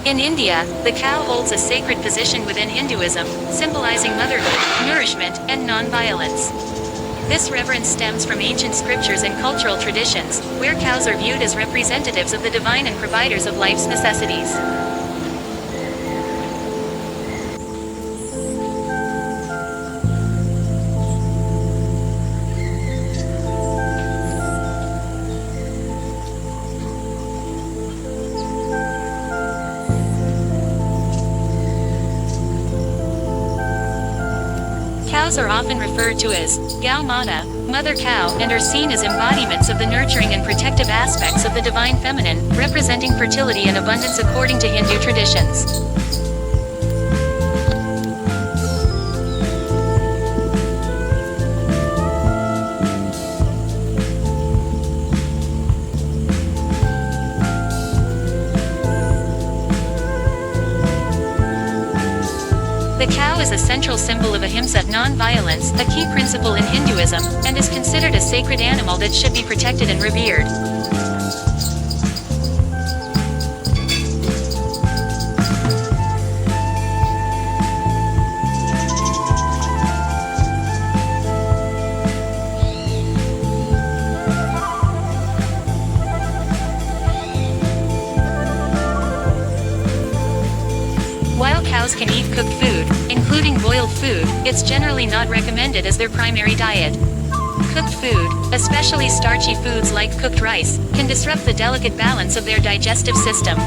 In India, the cow holds a sacred position within Hinduism, symbolizing motherhood, nourishment, and non-violence. This reverence stems from ancient scriptures and cultural traditions, where cows are viewed as representatives of the divine and providers of life's necessities. Cows are often referred to as Gau Mata, mother cow, and are seen as embodiments of the nurturing and protective aspects of the divine feminine, representing fertility and abundance according to Hindu traditions. The cow is a central symbol of ahimsa, non-violence, a key principle in Hinduism, and is considered a sacred animal that should be protected and revered. While cows can eat cooked food, including boiled food, it's generally not recommended as their primary diet. Cooked food, especially starchy foods like cooked rice, can disrupt the delicate balance of their digestive system.